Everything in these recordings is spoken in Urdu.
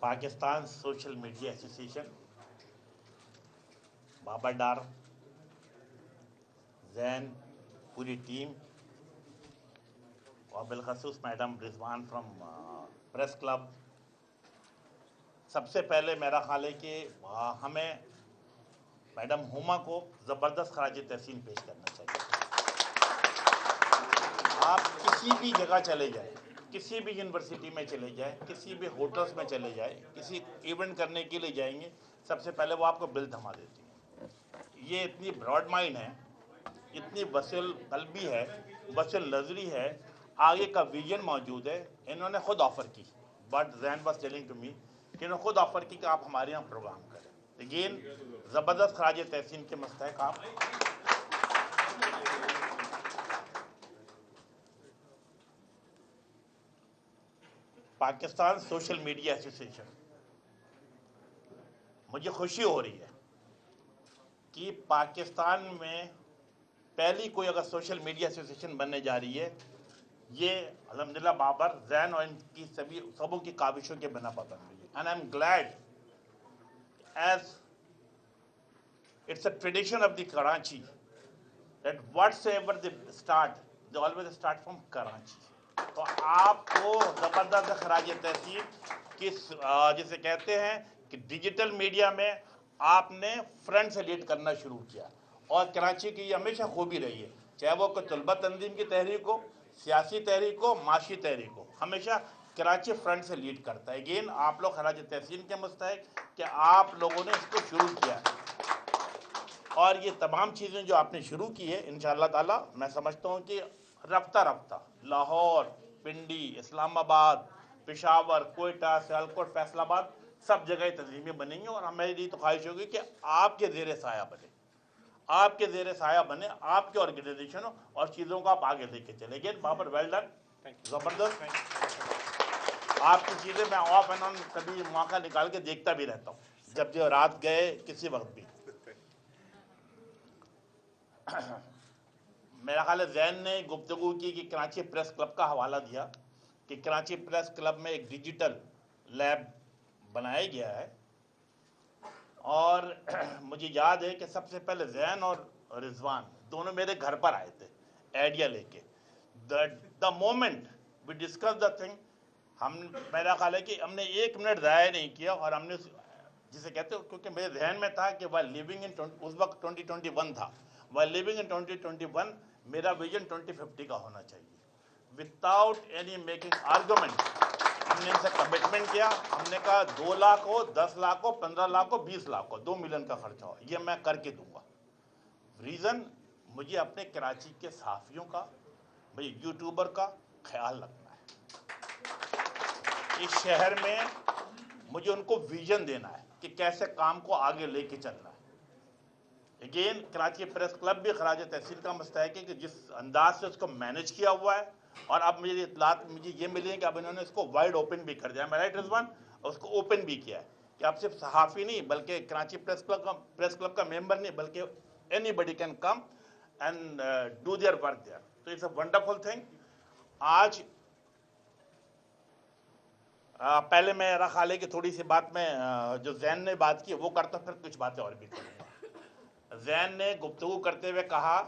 پاکستان سوشل میڈیا ایسوسیشن، بابا ڈار، زین، پوری ٹیم اور بالخصوص madam Rizwan from press club. سب سے پہلے میرا خیال ہے کہ ہمیں میڈم ہما کو زبردست خراج تحسین پیش کرنا چاہیے. آپ کسی بھی جگہ چلے جائیں، کسی بھی یونیورسٹی میں چلے جائیں، کسی بھی ہوٹلس میں چلے جائیں، کسی ایونٹ کرنے کے لیے جائیں گے، سب سے پہلے وہ آپ کو بل تھما دیتی ہیں. یہ اتنی براڈ مائنڈ ہے، اتنی وسیع قلبی ہے، وسیع نظری ہے، آگے کا ویژن موجود ہے. انہوں نے خود آفر کی، but Zain was telling to me کہ انہوں نے خود آفر کی کہ آپ ہمارے یہاں پروگرام کریں. اگین زبردست خراج تحسین کے مستحق آپ. پاکستان سوشل میڈیا ایسوسیشن، مجھے خوشی ہو رہی ہے کہ پاکستان میں پہلی کوئی اگر سوشل میڈیا ایسوسیشن بننے جا رہی ہے، یہ الحمدللہ بابر، زین اور ان کی سبوں کی کاوشوں کے بنا پر بن رہی ہے. And I am glad as it's a tradition of the Karachi that whatever they start they always start from Karachi. تو آپ کو زبردست خراج تحسین کس جسے کہتے ہیں کہ ڈیجیٹل میڈیا میں آپ نے فرنٹ سے لیڈ کرنا شروع کیا، اور کراچی کی یہ ہمیشہ خوبی رہی ہے، چاہے وہ کوئی طلبہ تنظیم کی تحریک ہو، سیاسی تحریک ہو، معاشی تحریک ہو، ہمیشہ کراچی فرنٹ سے لیڈ کرتا ہے. اگین آپ لوگ خراج تحسین کے مستحق کہ آپ لوگوں نے اس کو شروع کیا، اور یہ تمام چیزیں جو آپ نے شروع کی ہے انشاءاللہ تعالی میں سمجھتا ہوں کہ رفتہ رفتہ لاہور، پنڈی، اسلام آباد، پشاور، کوئٹہ، سیالکوٹ، فیصل آباد سب جگہ تنظیمیں بنیں گی، اور ہماری تو خواہش ہوگی کہ آپ کے زیر سایہ بنے، آپ کے زیر سایہ بنے، آپ کے آرگنائزیشن ہو، اور چیزوں کو آپ آگے لے کے چلیں گے. بابر ویل ڈن، زبردست. آپ کی چیزیں میں آف اینڈ آن کبھی موقع نکال کے دیکھتا بھی رہتا ہوں، جب جو رات گئے کسی وقت بھی. میرا خیال ہے زین نے گفتگو کی کہ کراچی پریس کلب کا حوالہ دیا کہ کراچی پریس کلب میں ایک ڈیجیٹل لیب بنایا گیا ہے، اور مجھے یاد ہے کہ سب سے پہلے زین اور رضوان دونوں میرے گھر پر آئے تھے آئیڈیا لے کے. The moment we discuss the thing, میرا خیال ہے کہ ہم نے 1 منٹ ضائع نہیں کیا، اور ہم نے جسے کہتے ہیں، کیونکہ میرے ذہن میں تھا کہ اس وقت 2021 تھا، while living in 2021 میرا ویژن 2050 کا ہونا چاہیے. وداؤٹ اینی میکنگ آرگومنٹ ہم نے ان سے کمٹمنٹ کیا. ہم نے کہا 2 لاکھ ہو، 10 لاکھ ہو، 15 لاکھ ہو، 20 لاکھ ہو، 2 ملین کا خرچہ ہو، یہ میں کر کے دوں گا. ریزن، مجھے اپنے کراچی کے صحافیوں کا، مجھے یوٹیوبر کا خیال رکھنا ہے. اس شہر میں مجھے ان کو ویژن دینا ہے کہ کیسے کام کو آگے لے کے چلنا ہے. اگین کراچی پریس کلب بھی خراج تحسین کا مستحق ہے کہ جس انداز سے اس کو مینیج کیا ہوا ہے، اور اب مجھے اطلاعات مجھے یہ ملی ہیں کہ اب انہوں نے اس کو وائڈ اوپن بھی کر دیا ہے. رائٹ رضوان؟ اس کو اوپن بھی کیا ہے کہ اب صرف صحافی نہیں بلکہ کراچی پریس کلب کا ممبر نہیں بلکہ anybody can come and do their work there. تو اٹس اے ونڈرفل تھنگ. آج پہلے میرا خیال ہے کہ تھوڑی سی بات میں جو زین نے بات کی وہ کرتا، پھر کچھ باتیں اور بھی کروں گا. زین نے گفتگو کرتے ہوئے کہا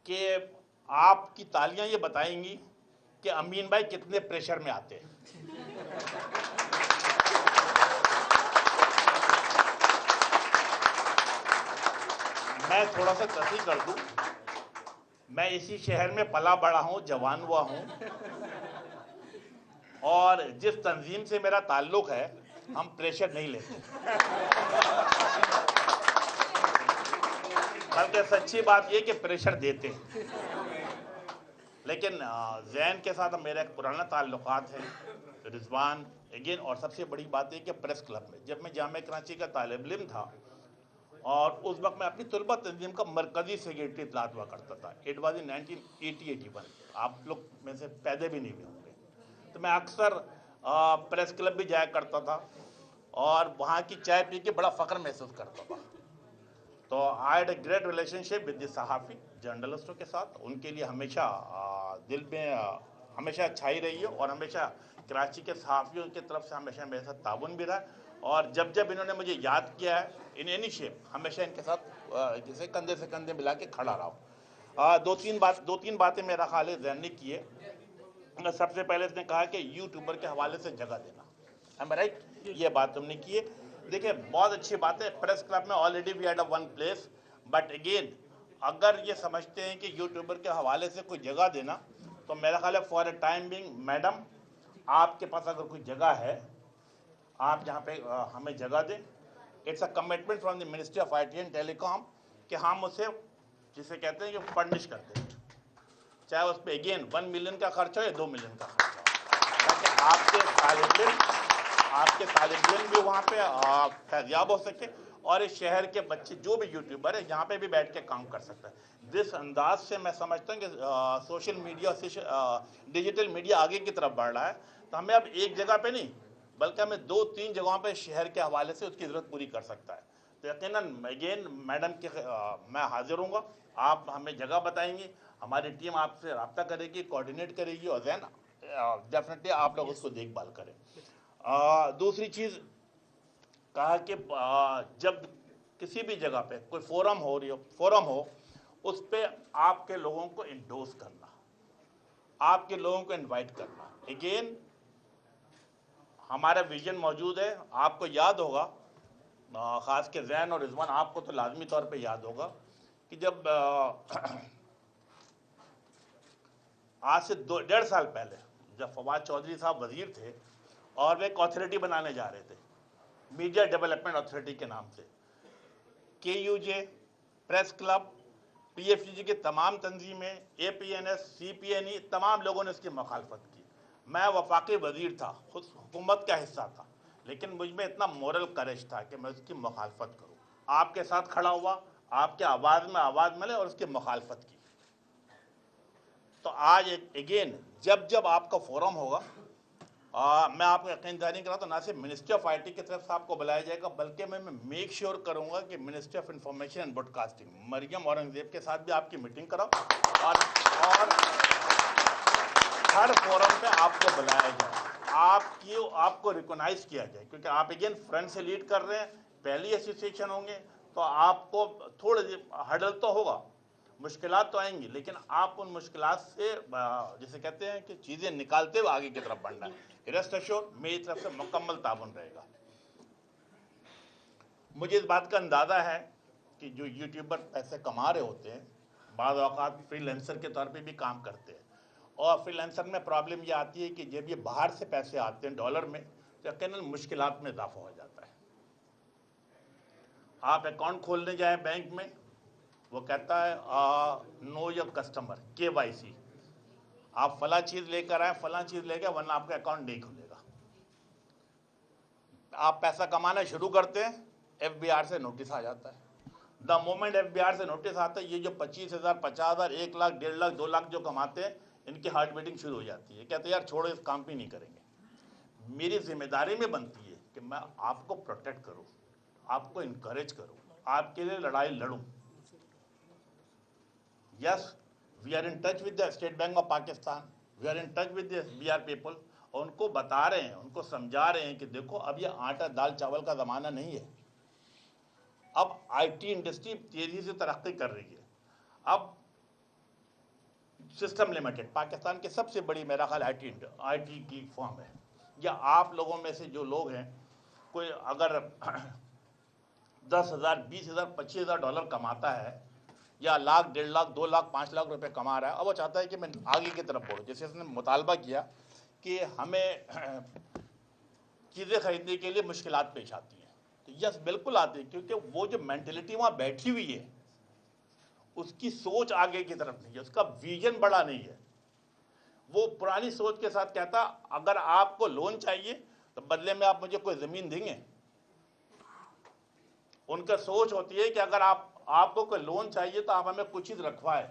کہ آپ کی تالیاں یہ بتائیں گی کہ امین بھائی کتنے پریشر میں آتے ہیں. میں تھوڑا سا تصحیح کر دوں، میں اسی شہر میں پلا بڑا ہوں، جوان ہوا ہوں، اور جس تنظیم سے میرا تعلق ہے ہم پریشر نہیں لیتے، بلکہ سچی بات یہ کہ پریشر دیتے ہیں. لیکن زین کے ساتھ میرا ایک پرانا تعلقات ہے، رضوان اگین. اور سب سے بڑی بات ہے کہ پریس کلب میں جب میں جامعہ کراچی کا طالب علم تھا، اور اس وقت میں اپنی طلبہ تنظیم کا مرکزی سیکریٹری اطلاعات ہوا کرتا تھا. It was in 1981. آپ لوگ میں سے پیدا بھی نہیں ہوئے ہوں گے. تو میں اکثر پریس کلب بھی جایا کرتا تھا، اور وہاں کی چائے پی کے بڑا فخر محسوس کرتا تھا. تو I had a great relation ship with the صحافی جرنلسٹوں کے ساتھ. ان کے لیے ہمیشہ دل میں ہمیشہ اچھا ہی رہی ہے اور ہمیشہ کراچی کے صحافیوں کی طرف سے ہمیشہ میرے ساتھ تعاون بھی رہا ہے، اور جب جب انہوں نے مجھے یاد کیا ہے ان اینی شیپ ہمیشہ ان کے ساتھ جیسے کندھے سے کندھے ملا کے کھڑا رہا ہوں۔ دو تین باتیں میرا خیال ہے ذہن نے کی ہے۔ سب سے پہلے اس نے کہا کہ یوٹیوبر کے حوالے سے جگہ دینا، ایم رائٹ، یہ بات تم نے کی ہے۔ دیکھیں بہت اچھی بات ہے، پریس کلب میں already we had a one place, but again اگر یہ سمجھتے ہیں کہ یوٹیوبر کے حوالے سے کوئی جگہ دینا، تو میرا خیال ہے for a time being madam آپ کے پاس اگر کوئی جگہ ہے آپ جہاں پہ ہمیں جگہ دیں، it's a commitment from the ministry of I T and telecom کہ ہم اسے جسے کہتے ہیں کہ فرنش کرتے ہیں، چاہے اس پہ اگین 1 ملین کا خرچ ہو یا 2 ملین کا خرچ ہو، تاکہ آپ کے طالب علم بھی وہاں پہ فیضیاب ہو سکے اور اس شہر کے بچے جو بھی یوٹیوبر ہے یہاں پہ بھی بیٹھ کے کام کر سکتا ہے۔ جس انداز سے میں سمجھتا ہوں کہ سوشل میڈیا ڈیجیٹل میڈیا آگے کی طرف بڑھ رہا ہے، تو ہمیں اب ایک جگہ پہ نہیں بلکہ ہمیں 2-3 جگہوں پہ شہر کے حوالے سے اس کی ضرورت پوری کر سکتا ہے۔ تو یقیناً اگین میڈم کے میں حاضر ہوں گا، آپ ہمیں جگہ بتائیں گی، ہماری ٹیم آپ سے رابطہ کرے گی، کوآرڈینیٹ کرے گی، اور دین ڈیفینیٹلی آپ لوگ اس کو دیکھ بھال کریں۔ دوسری چیز کہا کہ جب کسی بھی جگہ پہ کوئی فورم ہو اس پہ آپ کے لوگوں کو انڈورس کرنا، آپ کے لوگوں کو انوائٹ کرنا۔ اگین ہمارا ویژن موجود ہے، آپ کو یاد ہوگا، خاص کے زین اور رضوان آپ کو تو لازمی طور پہ یاد ہوگا کہ جب آج سے 1.5 سال پہلے جب فواد چودھری صاحب وزیر تھے اور وہ ایک اتھارٹی بنانے جا رہے تھے میڈیا ڈیولپمنٹ اتھارٹی کے نام سے، K U J, press club, P F G کی تمام تنظیمیں، A P N S, C P N E, تمام لوگوں نے اس کی مخالفت کی۔ میں وفاقی وزیر تھا، خود حکومت کا حصہ تھا، لیکن مجھ میں اتنا مورل کریج تھا کہ میں اس کی مخالفت کروں، آپ کے ساتھ کھڑا ہوا، آپ کے آواز میں آواز ملے اور اس کی مخالفت کی۔ تو آج اگین جب آپ کا فورم ہوگا، میں آپ کو یقین دہانی کرا تو نہ صرف منسٹری آف آئی ٹی کی طرف سے آپ کو بلایا جائے گا، بلکہ میں میک شیور کروں گا کہ ministry of information and broadcasting Maryam Aurangzeb کے ساتھ بھی آپ کی میٹنگ کراؤ اور ہر فورم پہ آپ کو بلایا جائے، آپ کو ریکگنائز کیا جائے، کیونکہ آپ اگین فرنٹ سے لیڈ کر رہے ہیں، پہلی ایسوسیشن ہوں گے تو آپ کو تھوڑے ہڈل تو ہوگا، مشکلات تو آئیں گی، لیکن آپ ان مشکلات سے جسے کہتے ہیں کہ چیزیں نکالتے ہوئے آگے کی طرف بڑھنا ہے۔ ریسٹ ایشور میری طرف سے مکمل تعاون رہے گا۔ مجھے اس بات کا اندازہ ہے کہ جو یوٹیوبر پیسے کما رہے ہوتے ہیں بعض اوقات فری لینسر کے طور پہ بھی کام کرتے ہیں، اور فری لینسر میں پرابلم یہ آتی ہے کہ جب یہ باہر سے پیسے آتے ہیں ڈالر میں تو یقیناً مشکلات میں اضافہ ہو جاتا ہے۔ آپ اکاؤنٹ کھولنے جائیں بینک میں، وہ کہتا ہے نو یور کسٹمر، KYC، آپ فلاں چیز لے کر آئیں، فلاں چیز لے کے، ورنہ آپ کا اکاؤنٹ نہیں کھلے گا۔ آپ پیسہ کمانا شروع کرتے ہیں، FBR سے نوٹس آ جاتا ہے۔ دا مومنٹ FBR سے نوٹس آتا ہے، یہ جو 25,000 50,000 1 لاکھ 1.5 لاکھ 2 لاکھ جو کماتے ہیں ان کی ہارٹ بیٹنگ شروع ہو جاتی ہے، کہتے ہیں یار چھوڑو اس کام پہ نہیں کریں گے۔ میری ذمہ داری میں بنتی ہے کہ میں آپ کو پروٹیکٹ کروں، آپ کو انکریج کروں، آپ کے لیے لڑائی لڑوں۔ Yes we are in touch with the State Bank of Pakistan, we are in touch with the BR people, اور ان کو بتا رہے ہیں، ان کو سمجھا رہے ہیں کہ دیکھو اب یہ آٹا دال چاول کا زمانہ نہیں ہے، اب IT انڈسٹری تیزی سے ترقی کر رہی ہے۔ اب سسٹم لمیٹڈ پاکستان کی سب سے بڑی میرا خیال IT کی فرم ہے، یا آپ لوگوں میں سے جو لوگ ہیں کوئی اگر 10,000 20,000 25,000 ڈالر کماتا ہے، یا لاکھ 1.5 لاکھ 2 لاکھ 5 لاکھ روپے کما رہا ہے، اب وہ چاہتا ہے کہ میں آگے کی طرف بڑھوں، جیسے اس نے مطالبہ کیا کہ ہمیں چیزیں خریدنے کے لیے مشکلات پیش آتی ہیں، تو یس بالکل آتی ہے، کیونکہ وہ جو مینٹلٹی وہاں بیٹھی ہوئی ہے اس کی سوچ آگے کی طرف نہیں ہے، اس کا ویژن بڑا نہیں ہے، وہ پرانی سوچ کے ساتھ کہتا اگر آپ کو لون چاہیے تو بدلے میں آپ مجھے کوئی زمین دیں گے۔ ان کا سوچ ہوتی ہے کہ اگر آپ کو کوئی لون چاہیے تو آپ ہمیں کچھ چیز رکھوائے،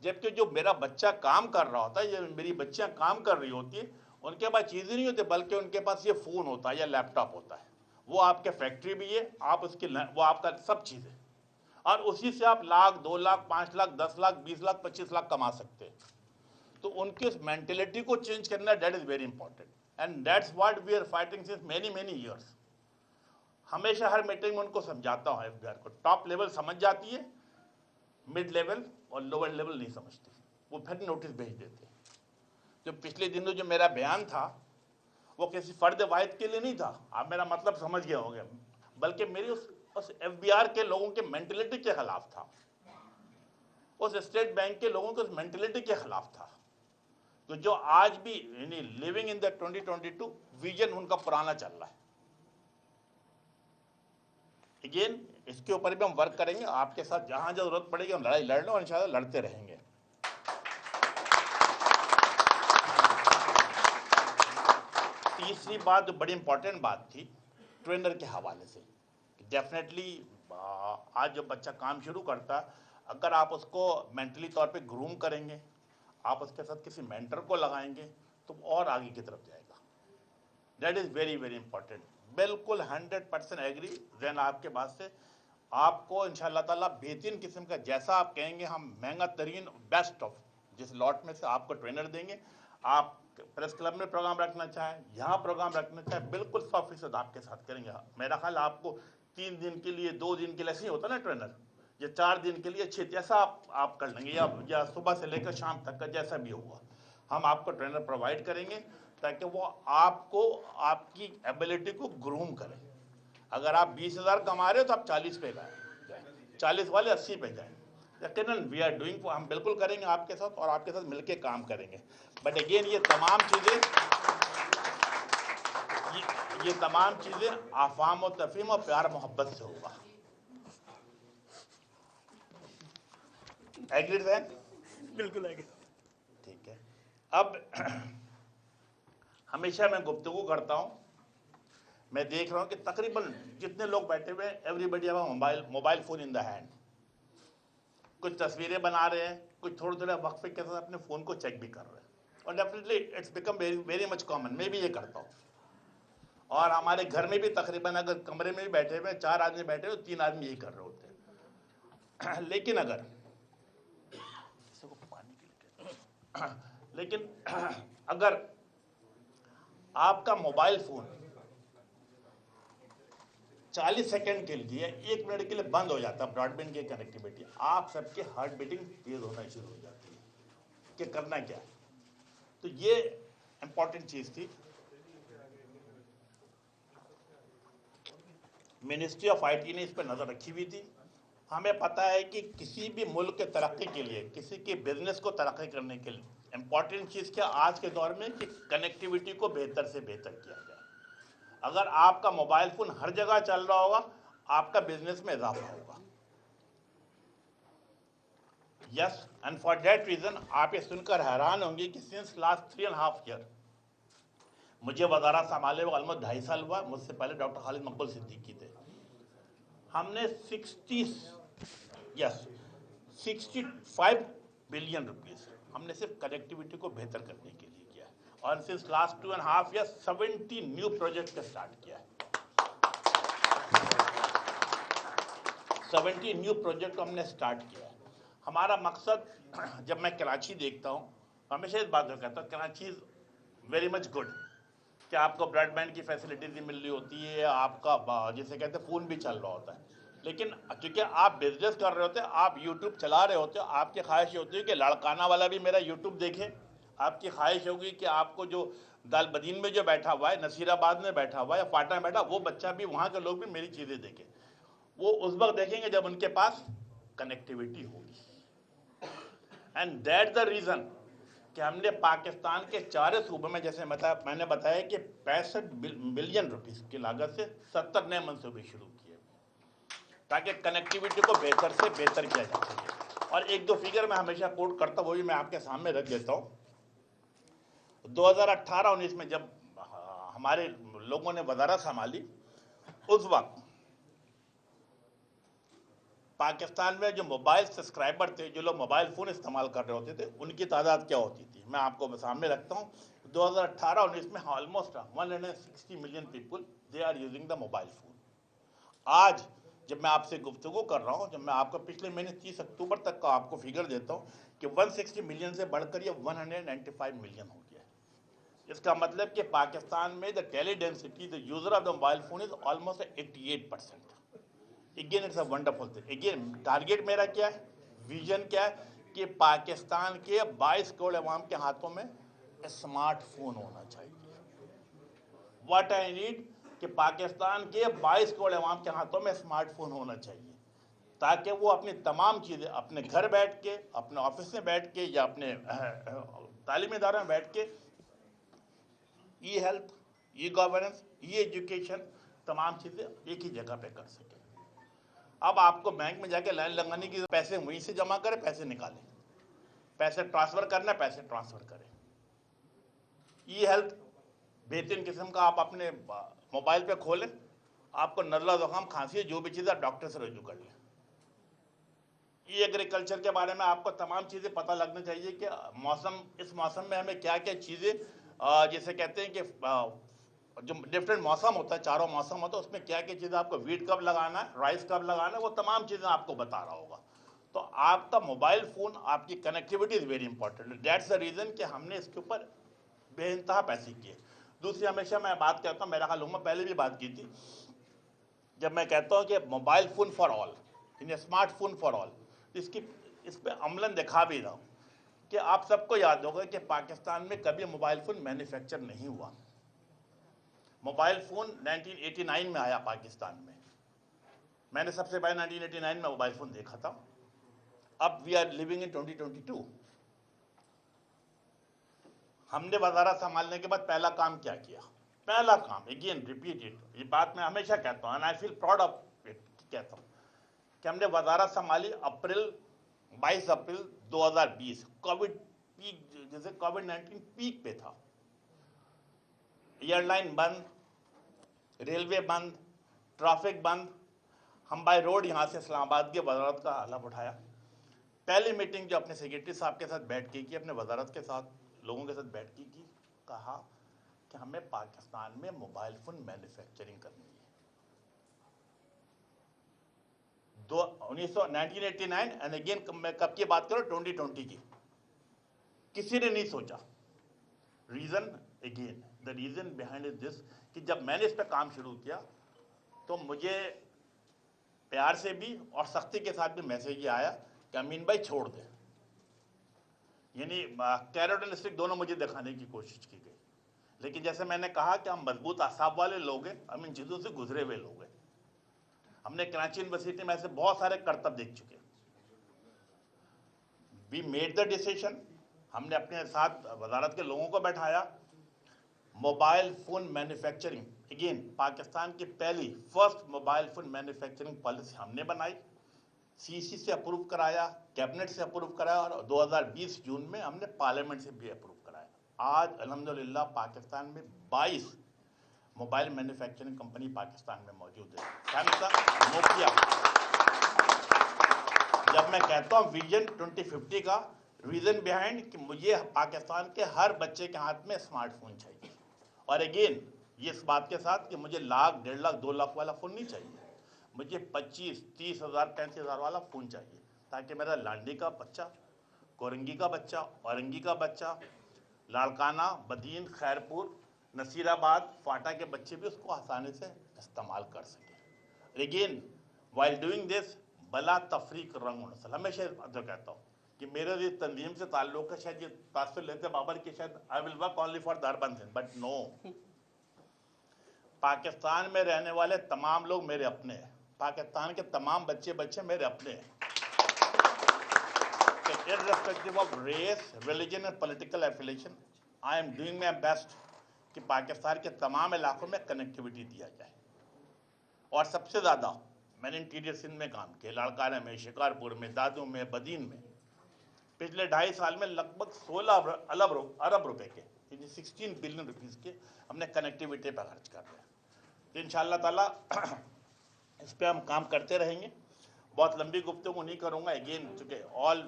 جبکہ جو میرا بچہ کام کر رہا ہوتا ہے یا میری بچیاں کام کر رہی ہوتی ہیں ان کے پاس چیزیں نہیں ہوتی، بلکہ ان کے پاس یہ فون ہوتا ہے یا لیپ ٹاپ ہوتا ہے، وہ آپ کے فیکٹری بھی ہے، وہ آپ کا سب چیز ہے، اور اسی سے آپ 1 لاکھ 2 لاکھ 5 لاکھ 10 لاکھ 20 لاکھ 25 لاکھ کما سکتے ہیں۔ تو ان کی اس مینٹلٹی کو چینج کرنا that is very important and that's what we are fighting since many years. ہمیشہ ہر میٹنگ میں ان کو سمجھاتا ہوں ایف بی آر کو ٹاپ لیول سمجھ جاتی ہے, مڈ لیول اور لوور لیول نہیں سمجھتی, وہ پھر نوٹس بھیج دیتے. جو پچھلے دنوں جو میرا بیان تھا وہ کسی فرد واحد کے لیے نہیں تھا, آپ میرا مطلب سمجھ گئے ہوں گے, بلکہ میری اس ایف بی آر کے لوگوں کے مینٹلٹی کے خلاف تھا, اس اسٹیٹ بینک کے لوگوں کے اس مینٹلٹی کے خلاف تھا, تو جو آج بھی یعنی living in the 2022 vision in کا پرانا چل رہا ہے. اگین اس کے اوپر بھی ہم ورک کریں گے, آپ کے ساتھ جہاں جہاں ضرورت پڑے گی ہم لڑائی لڑ لیں اور انشاءاللہ لڑتے رہیں گے. تیسری بات جو بڑی امپورٹنٹ بات تھی ٹرینر کے حوالے سے, ڈیفینیٹلی آج جب بچہ کام شروع کرتا اگر آپ اس کو مینٹلی طور پہ گروم کریں گے, آپ اس کے ساتھ کسی مینٹر کو لگائیں گے تو اور آگے کی طرف جائے گا. That is very very important. بالکل 100% ایگری زین آپ کے بات سے. آپ کو ان شاء اللہ تعالیٰ بہترین قسم کا جیسا آپ کہیں گے ہم مہنگا ترین بیسٹ آف جس لاٹ میں سے آپ کو ٹرینر دیں گے. آپ پریس کلب میں پروگرام رکھنا چاہیں, یہاں پروگرام رکھنا چاہیں, بالکل 100% آپ کے ساتھ کریں گے. میرا خیال آپ کو 3 دن کے لیے 2 دن کے لیے ایسے ہی ہوتا نا ٹرینر, یا 4 دن کے لیے 6 جیسا آپ کر لیں گے, یا صبح سے لے کر شام تک کا جیسا بھی ہوگا ہم آپ کو ٹرینر پرووائڈ کریں گے تاکہ وہ آپ کو آپ کی ایبلٹی کو گروم کرے. اگر آپ 20,000 کما رہے ہو تو آپ 40 پہ جائیں, 40 والے 80 پہ جائیں. یقیناً وی آر ڈوئنگ, ہم بالکل کریں گے آپ کے ساتھ اور آپ کے ساتھ مل کے کام کریں گے. بٹ اگین یہ تمام چیزیں افہام و تفہیم اور پیار محبت سے ہوگا. ایگریڈ ہے؟ بالکل ایگری. ٹھیک ہے. اب ہمیشہ میں گفتگو کرتا ہوں, میں دیکھ رہا ہوں کہ تقریباً جتنے لوگ بیٹھے ہوئے ہیں everybody have mobile phone in the hand. کچھ تصویریں بنا رہے ہیں, کچھ تھوڑے تھوڑے وقفے کے ساتھ اپنے فون کو چیک بھی کر رہے ہیں, اور definitely it's become very much common. میں بھی یہ کرتا ہوں, اور ہمارے گھر میں بھی تقریباً اگر کمرے میں بھی بیٹھے ہوئے 4 آدمی بیٹھے ہوئے 3 آدمی یہی کر رہے ہوتے ہیں. لیکن اگر آپ کا موبائل فون 40 سیکنڈ کے لیے 1 منٹ کے لیے بند ہو جاتا ہے براڈ بینڈ کی کنیکٹیویٹی, آپ سب کے ہارٹ بیٹنگ تیز ہونا شروع ہو جاتی ہے کہ کرنا کیا ہے. تو یہ امپورٹنٹ چیز تھی. منسٹری آف آئی ٹی نے اس پہ نظر رکھی ہوئی تھی. ہمیں پتہ ہے کہ کسی بھی ملک کے ترقی کے لیے, کسی کے بزنس کو ترقی کرنے کے لیے امپورٹنٹ چیز کیا آج کے دور میں کہ کنیکٹیویٹی کو بہتر سے بہتر کیا جائے. اگر آپ کا موبائل فون ہر جگہ چل رہا ہوگا آپ کا بزنس میں اضافہ ہوگا. یس, اینڈ فار دیٹ ریزن آپ یہ سن کر حیران ہوں گے کہ سنس لاسٹ 3.5 ایئر مجھے وزارت سنبھالے ہوئے آلموسٹ 2.5 سال ہوا. مجھ سے پہلے ڈاکٹر خالد مقبول صدیقی تھے. ہم نے 65 بلین روپیز ہم نے صرف کنیکٹیویٹی کو بہتر کرنے کے لیے کیا ہے, اور since last 2.5 year 70 new project start کیا ہے. 70 نیو پروجیکٹ ہم نے اسٹارٹ کیا ہے. ہمارا مقصد, جب میں کراچی دیکھتا ہوں ہمیشہ اس بات کو کہتا ہوں Karachi is very much good, کہ آپ کو براڈ بینڈ کی فیسلٹیز بھی مل رہی ہوتی ہے, آپ کا جسے کہتے ہیں فون بھی چل رہا ہوتا ہے. لیکن کیونکہ آپ بزنس کر رہے ہوتے ہیں, آپ یوٹیوب چلا رہے ہوتے ہو, آپ کی خواہش یہ ہوتی ہے کہ لڑکانہ والا بھی میرا یوٹیوب دیکھے. آپ کی خواہش ہوگی کہ آپ کو جو دال بدین میں جو بیٹھا ہوا ہے, نصیر آباد میں بیٹھا ہوا ہے, یا پاٹنہ میں بیٹھا, وہ بچہ بھی, وہاں کے لوگ بھی میری چیزیں دیکھیں. وہ اس وقت دیکھیں گے جب ان کے پاس کنیکٹیویٹی ہوگی. اینڈ دیٹ دا ریزن کہ ہم نے پاکستان کے 4 صوبوں میں, جیسے میں نے بتایا کہ 65 بلین روپیز کی لاگت سے 70 نئے منصوبے شروع کیے تاکہ کنیکٹیویٹی کو بہتر سے بہتر کیا جا سکے. اور 1-2 فگر میں ہمیشہ کوٹ کرتا ہوں, وہ بھی میں آپ کے سامنے رکھ دیتا ہوں. 2018-19 میں جب ہمارے لوگوں نے وزارت سنبھالی, اس وقت پاکستان میں جو موبائل سبسکرائبر تھے, جو لوگ موبائل فون استعمال کر رہے ہوتے تھے, ان کی تعداد کیا ہوتی تھی میں آپ کو سامنے رکھتا ہوں. 2018-19 میں almost 160 million people they are using the mobile phone. آج جب میں آپ سے گفتگو کر رہا ہوں, جب میں آپ کو پچھلے مہینے 30 اکتوبر تک کا آپ کو فگر دیتا ہوں کہ 160 ملین سے بڑھ کر یہ 195 ملین ہو گیا ہے. اس کا مطلب کہ پاکستان میں the teledensity, the user of the mobile phone is almost 88%. Again it's a wonderful thing. Again target میرا کیا ہے, ویژن کیا ہے کہ پاکستان کے 22 کروڑ عوام کے ہاتھوں میں اسمارٹ فون ہونا چاہیے. واٹ آئی نیڈ کہ پاکستان کے 22 کروڑ عوام کے ہاتھوں میں اسمارٹ فون ہونا چاہیے, تاکہ وہ اپنی تمام چیزیں اپنے گھر بیٹھ کے, اپنے آفس میں بیٹھ کے, یا اپنے تعلیمی اداروں میں بیٹھ کے ای ہیلتھ, ای گورننس, ای ایجوکیشن, تمام چیزیں ایک ہی جگہ پہ کر سکیں. اب آپ کو بینک میں جا کے لائن لگانے کی, پیسے وہیں سے جمع کریں, پیسے نکالیں, پیسے ٹرانسفر کرنا ہے پیسے ٹرانسفر کریں. ای ہیلتھ بہترین قسم کا آپ اپنے موبائل پہ کھولیں, آپ کو نزلہ زکام کھانسی ہے جو بھی چیز آپ ڈاکٹر سے رجوع کر لیں. ای ایگریکلچر کے بارے میں آپ کو تمام چیزیں پتہ لگنا چاہیے کہ موسم, اس موسم میں ہمیں کیا کیا چیزیں, جیسے کہتے ہیں کہ جو ڈفرینٹ موسم ہوتا ہے, چاروں موسم ہوتا ہے, اس میں کیا کیا چیزیں آپ کو ویٹ کب لگانا ہے, رائس کب لگانا ہے, وہ تمام چیزیں آپ کو بتا رہا ہوگا. تو آپ کا موبائل فون, آپ کی connectivity is very important. That's the reason کہ ہم نے اس کے اوپر بے انتہا پیسے کیے. دوسری, ہمیشہ میں بات کرتا ہوں, میرا خیال ہوں میں پہلے بھی بات کی تھی, جب میں کہتا ہوں کہ موبائل فون فار آل, یعنی اسمارٹ فون فار آل, اس پہ عملاً دکھا بھی رہا ہوں کہ آپ سب کو یاد ہوگا کہ پاکستان میں کبھی موبائل فون مینوفیکچر نہیں ہوا. موبائل فون 1989 میں آیا پاکستان میں. میں نے سب سے پہلے 1989 میں موبائل فون دیکھا تھا. اب وی آر لیونگ ان 2022. ہم نے وزارت سنبھالنے کے بعد پہلا کام کیا کیا, پہلا کام, اگین ریپیٹ اٹ, یہ بات میں ہمیشہ کہتا ہوں, and I feel proud of it, کہتا ہوں کہ ہم نے وزارت سنبھالی 22 اپریل 2020, کووڈ پیک, جیسے کووڈ-19 پیک پہ تھا. ایئر لائن بند, ریلوے بند, ٹریفک بند. ہم بائی روڈ یہاں سے اسلام آباد کے وزارت کا حلف اٹھایا. پہلی میٹنگ جو اپنے سیکرٹری صاحب کے ساتھ بیٹھ کے کی, اپنے وزارت کے ساتھ لوگوں کے ساتھ بیٹھ کے کی, کہا کہ ہمیں پاکستان میں موبائل فون مینوفیکچرنگ کرنی ہے. 1989 اینڈ اگین میں کب کی بات کروں, 2020 کی. کسی نے نہیں سوچا. Reason, again the reason behind is this, کہ جب میں نے اس پہ کام شروع کیا تو مجھے پیار سے بھی اور سختی کے ساتھ بھی میسیج یہ آیا کہ امین بھائی چھوڑ دیں. یعنی کیرٹ اینڈ اسٹک دونوں مجھے دکھانے کی کوشش کی گئی. لیکن جیسے میں نے کہا کہ ہم مضبوط اعصاب والے لوگ ہیں, ہم ان چیزوں سے گزرے ہوئے لوگ ہیں. ہم نے کراچی یونیورسٹی میں ایسے بہت سارے کرتب دیکھ چکے. وی میڈ دا ڈیسیشن, ہم نے اپنے ساتھ وزارت کے لوگوں کو بیٹھایا. Mobile phone manufacturing, again Pakistan کی پہلی first mobile phone manufacturing policy ہم نے بنائی. سی سی سے اپروو کرایا, کیبنٹ سے اپروو کرایا, اور 2020 جون میں ہم نے پارلیمنٹ سے بھی اپروو کرایا. آج الحمدللہ پاکستان میں 22 موبائل مینوفیکچرنگ کمپنی پاکستان میں موجود ہے. Samsung, Nokia. جب میں کہتا ہوں ویژن 2050 کا, ریزن بیہائنڈ کہ مجھے پاکستان کے ہر بچے کے ہاتھ میں اسمارٹ فون چاہیے. اور اگین یہ اس بات کے ساتھ کہ مجھے 1 لاکھ, 1.5 لاکھ, 2 لاکھ والا فون نہیں چاہیے. مجھے 25-30 ہزار, 35 ہزار والا فون چاہیے, تاکہ میرا لانڈی کا بچہ, کورنگی کا بچہ, اورنگی کا بچہ, لاڑکانہ, بدین, خیرپور, نصیر آباد, فاٹا کے بچے بھی اس کو آسانی سے استعمال کر سکیں. اگین وائل ڈوئنگ دس, بلا تفریق رنگ نسل. ہمیشہ جو کہتا ہوں کہ میرے اس تنظیم سے تعلق ہے, شاید یہ تاثر لیتے بابر کہ شاید I will work only for the urban thing, but no. Pakistan میں رہنے والے تمام لوگ میرے اپنے ہیں. پاکستان کے تمام بچے میرے اپنے ہیں. Irrespective of race, religion and political affiliation, I am doing my best کہ پاکستان کے تمام علاقوں میں کنیکٹیوٹی دیا جائے. اور سب سے زیادہ میں نے انٹیریئر سندھ میں کام کیا, لاڑکانہ میں, شکارپور میں, دادو میں, بدین میں. پچھلے 2.5 سال میں لگ بھگ 16 ارب روپے کے, یعنی 16 بلین روپیز کے ہم نے کنیکٹیوٹی پہ خرچ کر رہے ہیں. تو انشاءاللہ تعالیٰ اس پہ ہم کام کرتے رہیں گے. بہت لمبی گفتگو نہیں کروں گا, اگین چونکہ آل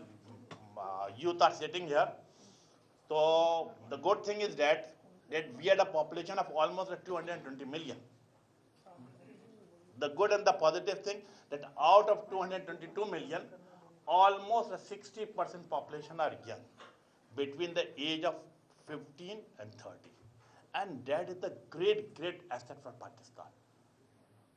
youth are sitting here. So the good thing is that we had a population of almost 220 million. the good and the positive thing that out of 222 million, almost a 60% population are young, between the age of 15 and 30. And that is the great asset for Pakistan.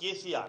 KCR,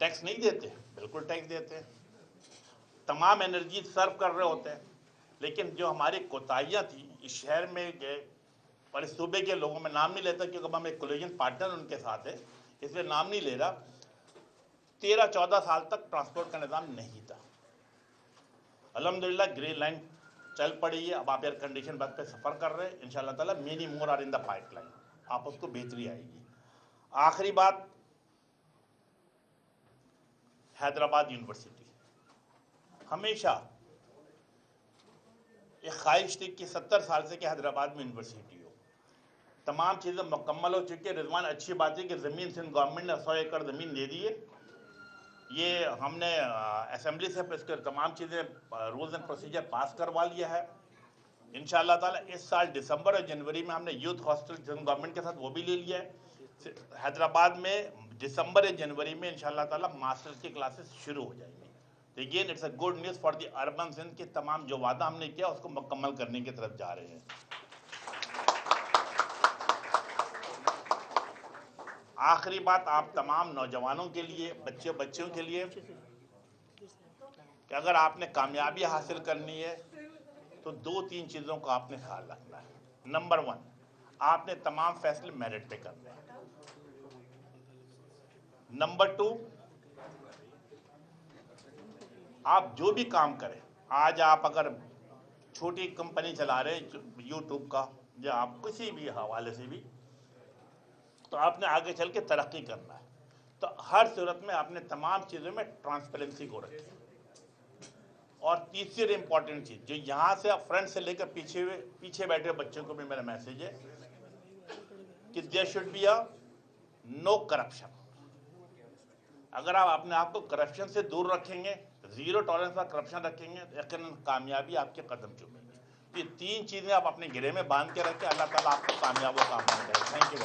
tax نہیں دیتے؟ بالکل ٹیکس دیتے ہیں، تمام انرجی سرو کر رہے ہوتے ہیں، لیکن جو ہماری کوتاہیاں تھیں اس شہر میں گئے اور اس صوبے کے لوگوں میں نام نہیں لیتا کیونکہ اب ہم ایک کولیجن پارٹنر ان کے ساتھ ہے، اس لیے نام نہیں لے رہا، 13-14 سال تک ٹرانسپورٹ کا نظام نہیں تھا۔ الحمدللہ گرین لائن چل پڑی ہے، اب آپ ایئر کنڈیشن بس پہ سفر کر رہے ہیں، انشاءاللہ تعالیٰ many more are in the pipeline, آپ اس کو بہتری آئے گی۔ آخری بات، حیدرآباد یونیورسٹی ہمیشہ ایک خواہش تھی کہ 70 سال سے کہ حیدرآباد میں یونیورسٹی ہو، تمام چیزیں مکمل ہو چکی ہے۔ رضوان اچھی بات ہے کہ زمین سندھ گورنمنٹ نے 100 ایکڑ زمین دے دی ہے، یہ ہم نے اسمبلی سے اس کے تمام چیزیں رولز اینڈ پروسیجر پاس کروا لیا ہے۔ انشاءاللہ تعالیٰ اس سال دسمبر اور جنوری میں ہم نے یوتھ ہاسٹل گورنمنٹ کے ساتھ وہ بھی لے لیا ہے۔ حیدرآباد میں دسمبر یا جنوری میں انشاءاللہ تعالیٰ ماسٹرز کی کلاسز شروع ہو جائیں گی۔ Again it's a good news for the urban Sindh کہ تمام جو وعدہ ہم نے کیا اس کو مکمل کرنے کی طرف جا رہے ہیں۔ آخری بات آپ تمام نوجوانوں کے لیے، بچوں کے لیے کہ اگر آپ نے کامیابی حاصل کرنی ہے تو 2-3 چیزوں کو آپ نے خیال رکھنا ہے۔ نمبر 1، آپ نے تمام فیصلے میرٹ پہ کرنے ہیں۔ نمبر 2، آپ جو بھی کام کریں، آج آپ اگر چھوٹی کمپنی چلا رہے ہیں یوٹیوب کا یا آپ کسی بھی حوالے سے بھی، تو آپ نے آگے چل کے ترقی کرنا ہے، تو ہر صورت میں آپ نے تمام چیزوں میں ٹرانسپیرنسی کو رکھیں۔ اور تیسری امپورٹنٹ چیز جو یہاں سے فرنٹ سے لے کر پیچھے بیٹھے بچوں کو بھی میرا میسیج ہے کہ there should be a no corruption۔ اگر آپ اپنے آپ کو کرپشن سے دور رکھیں گے، 0 ٹالرنس پر کرپشن رکھیں گے، یقیناً کامیابی آپ کے قدم چومے گی۔ یہ 3 چیزیں آپ اپنے گرے میں باندھ کے رکھیں، اللہ تعالیٰ آپ کو کامیاب و کامیاب کرے۔ Thank you.